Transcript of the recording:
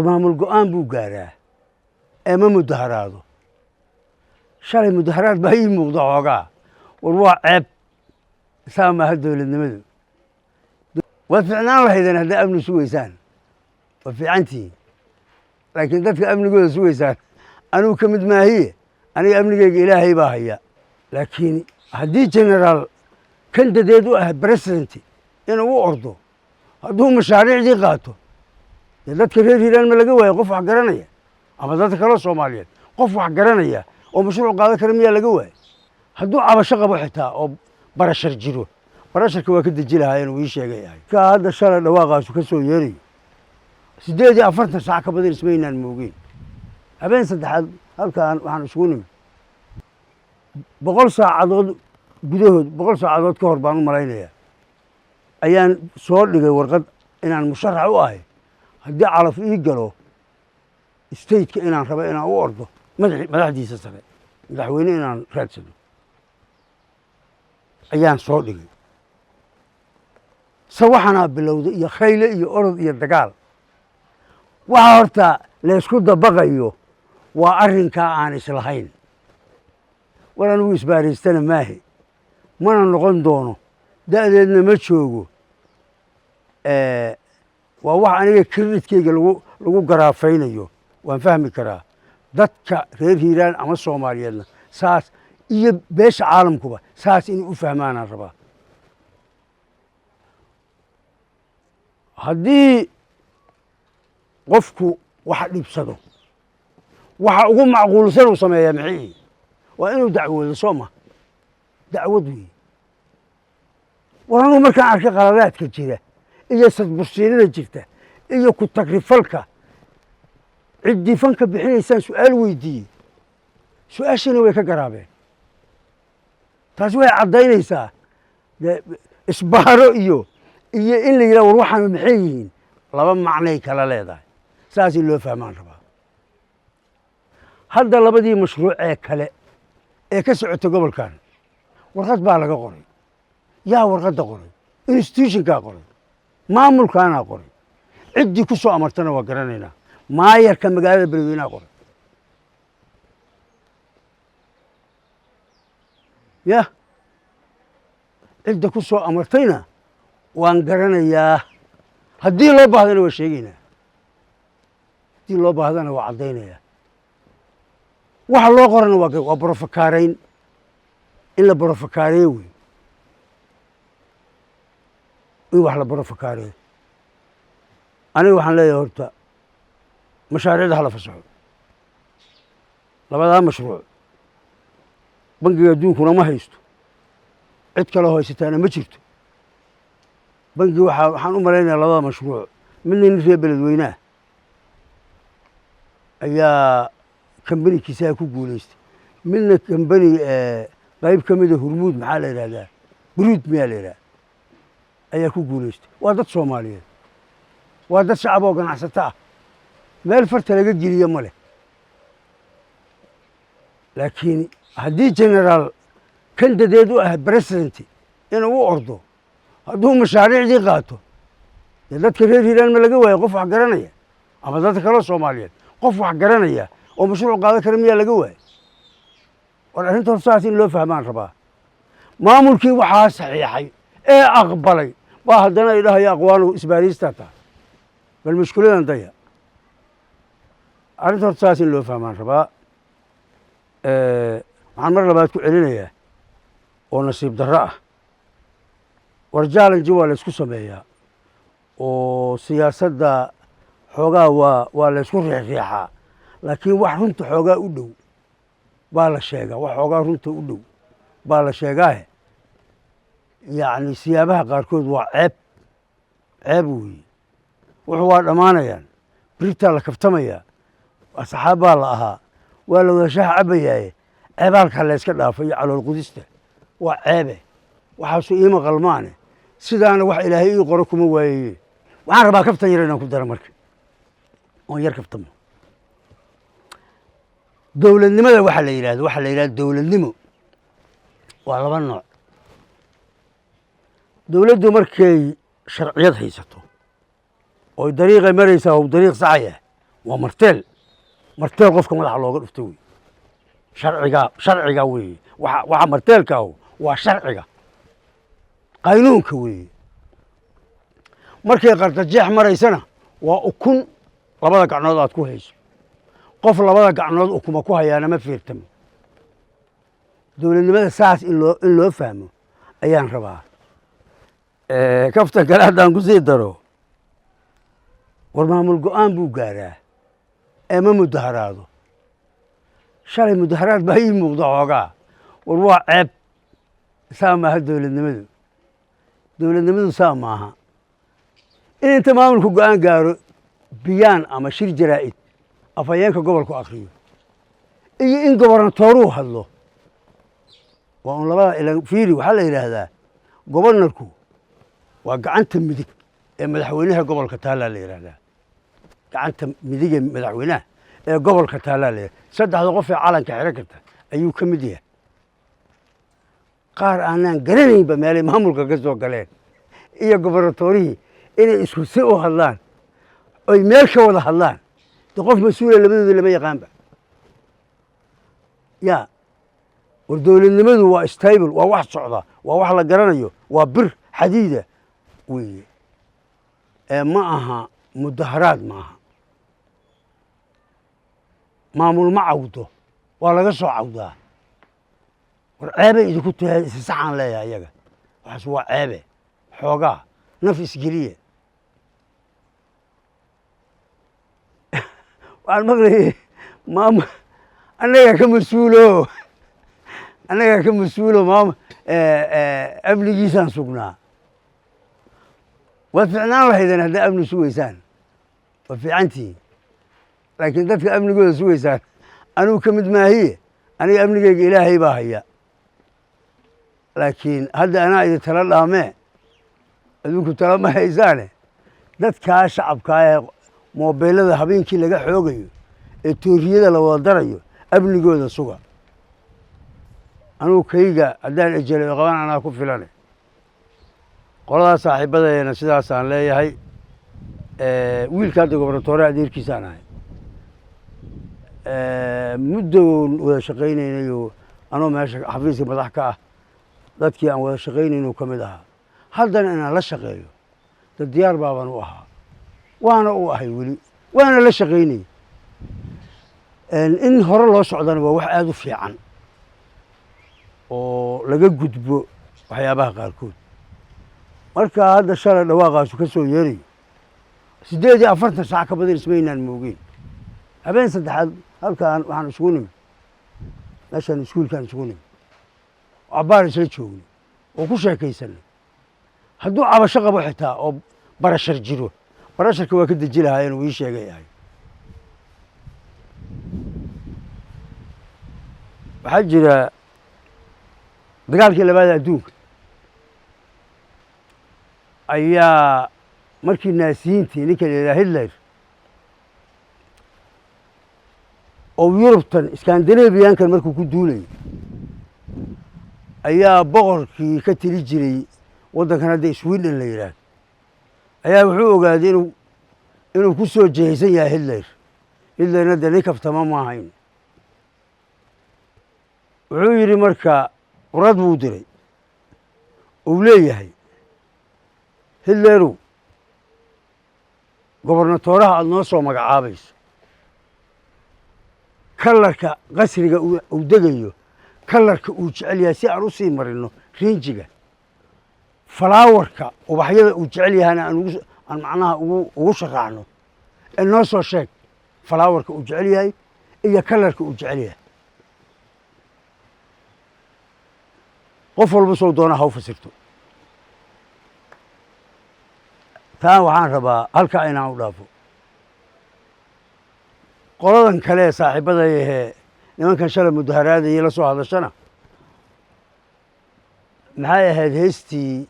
maamul go'aan buu gaaraa ee ma mudaharaado. shalay mudaharaad baa ii muuqda xoogaa war waa ceeb saa maaha dowladnimadu. waad ficnaan lahaydeen hadday amni sugaysaan waa fiicantihiin, laakiin dadka amnigooda sugaysaan anigu ka mid maahiye, aniga amnigeyga ilaahay baa haya. laakiin haddii generaal kan dadeed u ah president inuu u ordo hadduu mashaariicdii qaato dee dadka reer hiiraan ma laga waayo qof wax garanaya, ama dadka kaloo soomaaliyeed qof wax garanaya oo mashruuc qaadan kara miyaa laga waayo? hadduu cabasho qabo xitaa oo barashar jiro, barasharka waa ka deji lahaa inuu ii sheega yahay. ka hadda shalay dhawaaqaasu ka soo yeerayo 48 saac ka badan ismaynaan moogeen. habeen saddexaad halkaan waxaan isugu nimid 100 saacadood gudahood, 100 saacadood ka hor baan u malaynayaa ayaan soo dhigay warqad inaan musharax u ahay haddii calaf ii galo stateka inaan rabo inaan u ordo madaxdiisa sare, madaxweyne inaan raadsano ayaan soo dhigay. sawaxanaa bilowday iyo khayle iyo orod iyo dagaal. waxa horta laysku dabaqayo waa arrinkaa aan islahayn. war anugu isbaaraystana maahe, mana noqon doono, da'deedna ma joogo. waa wax aniga kredhitkeyga lagu garaafaynayo, waan fahmi karaa. dadka reer hiiraan ama soomaaliyeedna saas iyo beesha caalamkuba saas inay u fahmaanaan rabaa. haddii qofku wax dhibsado waxa ugu macquulsan uu sameeyaa maxay waa inuu dacwoodo soo ma dacwad weeye. war anugu markaan arkay qaladaadka jira iyo sadbursiinada jirta iyo ku tagrifalka ciddii fanka bixinaysaan su-aal weydiiyey, su-aashiina way ka garaabeen. taasi waxay caddaynaysaa dee isbaaro iyo in la yidhaha war waxaanu maxay yihiin laba macnay kala leedahay. saasii loo fahmaan rabaa. hadda labadii mashruuc ee kale ee ka socota gobolkan warqad baa laga qoray. yaa warqadda qoray? institutionkaa qoray, maamulkaanaa qoray. ciddii ku soo amartana waa garanaynaa. maayarka magaalada beledweynaha qoray. yah cidda ku soo amartayna waan garanayaa. haddii loo baahdana waa sheegaynaa, haddii loo baahdana waa caddaynayaa. waxa loo qorana waa borofakaarayn, in la borofakaareeyo wey, in wax la borofakaareeyo. aniga waxaan leeyahay horta mashaariicda hala fasaxo. labadaa mashruuc bangiga adduunkuna ma haysto, cid kaloo haysataana ma jirto. bangi waxaan u malaynayaa labada mashruuc midna nin reer beledweynaha ayaa kambanikiisaa ku guulaystay, midna kambani qayb ka mida hurmuud maxaa la yidhahdaa buruud miyaa la yidhaha ayaa ku guulaystay. waa dad soomaaliyeed, waa dad shacab oo ganacsato ah, meel farta laga geliyo ma leh. laakiin haddii generaal kan dadeed u ah president inuu u ordo hadduu mashaariicdii qaato dee dadka reer hiiraan ma laga waayo qof wax garanaya, ama dadka kaloo soomaaliyeed qof wax garanaya oo mashruuc qaadan kara miyaa laga waayo? war arrinta hor saas in loo fahmaan rabaa. maamulkii waxaa saxiixay ee aqbalay baa haddana ay dhahaya aqwaanu isbaariistaa tahay. bal mashkuuladan daya. arrinta hor saas in loo fahmaan rabaa. waxaan mar labaad ku celinayaa oo nasiib darro ah. war jaalanji waa laysku sameeyaa oo siyaasadda xoogaa waa laysku riixriixaa, laakiin wax runta xoogaa u dhow baa la sheegaa. wax xoogaa runta u dhow baa la sheegaahe yacni siyaabaha qaarkood waa ceeb weeye. wuxuu waa dhammaanayaan, biritaa la kaftamayaa, asxaab baa la ahaa, waa la wada shaah cabayaaye ceebaalkaa layska dhaafa iyo calool qudista waa ceebe. waxaasu iima qalmaane sidaana wax ilaahay ii qoro kuma waayeye. waxaan rabaa kaftan yar inaan ku daro marka oon yar kaftamo. dowladnimada waxaa la yidhahda dowladnimo waa laba nooc. dowladdu markay sharciyad haysato oy dariiqay maraysaa oo dariiq saxaya waa marteel marteel qofka madaxa looga dhufto wey sharciga weeye waxa marteelka waa sharciga qaynuunka weeye markay qardajeex maraysana waa ukun labada gacnood aad ku hayso qof labada gacnood ukuma ku hayaana ma fiirtamo dowladnimada saas in loo fahmo ayaan rabaa kaftan kale haddaan ku sii daro war maamul go'aan buu gaaraa ee ma mudaharaado shalay mudaharaad baa ii muuqda xoogaa war waa ceeb saa maaha dowladnimadu saa maaha in inta maamulku go'aan gaaro biyaan ama shir jaraa'id afhayeenka gobolku akriyo iyo in gobernatooruu hadlo waa un labada ila fiiri waxaa la yidhaahdaa gobernarku waa gacanta midig ee madaxweynaha gobolka taallaa la yidhaahdaa gacanta midig ee madaxweynaha ee gobolka taallaa la yidhahdaa saddexda qof ee calanka xidhan karta ayuu ka mid yahay qaar aanaan garanaynba meelay maamulka ka soo galeen iyo gobernatoorihii inay isku si u hadlaan oy meel ka wada hadlaan de qof mas-uula labadooda lama yaqaanba ya war dowladnimadu waa stable waa wax socda waa wax la garanayo waa bir xadiida weeye ee ma aha mudaharaad ma aha maamul ma cawdo waa laga soo cawdaa war ceebay idinku tahay isi saxaan leeyahay iyaga waxaas waa ceebe xoogaa naf isgeliye waxaan maqlayay annagaa ka mas-uulo amnigiisaan sugnaa waad ficnaan lahaydeen haddaa amni sugaysaan waad fiicantihiin laakiin dadka amnigooda sugaysaan anugu ka mid maahiye aniga amnigeyga ilaahay baa haya laakiin hadda anaa idin tala dhaamee adinku tala ma haysaane dadkaa shacabkaa ee moobeelada habeenkii laga xoogayo ee tooriyada la wada darayo amnigooda suga anugu kayga haddaan ejelay oo qaban anaa ku filane qoladaas saaxiibadeena sidaasaan leeyahay wiilka hadda gobernatoore adeerkiisaan ahay muddoon wada shaqaynaynayo anoo meesha xafiiska madax ka ah dadkii aan wada shaqaynayno ka mid ahaa haddana inaan la shaqeeyo dad diyaar baaban u ahaa waana u ahay weli waana la shaqaynay in hore loo socdana waa wax aada u fiican oo laga gudbo waxyaabaha qaarkood marka hadda shalay dhawaaqaasu ka soo yeerayo 48 saac ka badan ismaynaan moogeen habeen saddexaad halkaan waxaan isugu nimid meeshaan iskuulkaan isugu nimid cabbaar isla joogno oo ku sheekaysanay hadduu cabasho qabo xitaa oo barashar jiro barasharka waa ka deji lahaayeen uu ii sheegay ahay waxaa jira dagaalkii labaad adduunka ayaa markii naasiyiintii ninka la yidhaha hitler oo yurubtan iskandinabiyankan markuu ku duulayay ayaa boqorkii ka tiri jiray waddankan hadda sweden la yidhaahdo ayaa wuxuu ogaaday inuu ku soo jehaysan yahay hitlerna dee nin kaftama ma ahayn wuxuu yidhi marka warad buu diray uu leeyahay hitlerow gobernatooraha aada noo soo magacaabayso kalarka qasriga uu degayo kalarka uu jecel yahay si aan u sii marino rinjiga falaawarka ubaxyada uu jecel yahayna aan macnaha ugu sharaacno ee noo soo sheeg falaawarka uu jecel yahay iyo kalarka uu jecel yahay qof walba soo doona ha u fasirto taan waxaan rabaa halkaa inaan u dhaafo qoladan kale ee saaxiibaday ahee nimankan shalay mudaharaadayay la soo hadashana maxay ahayd heystii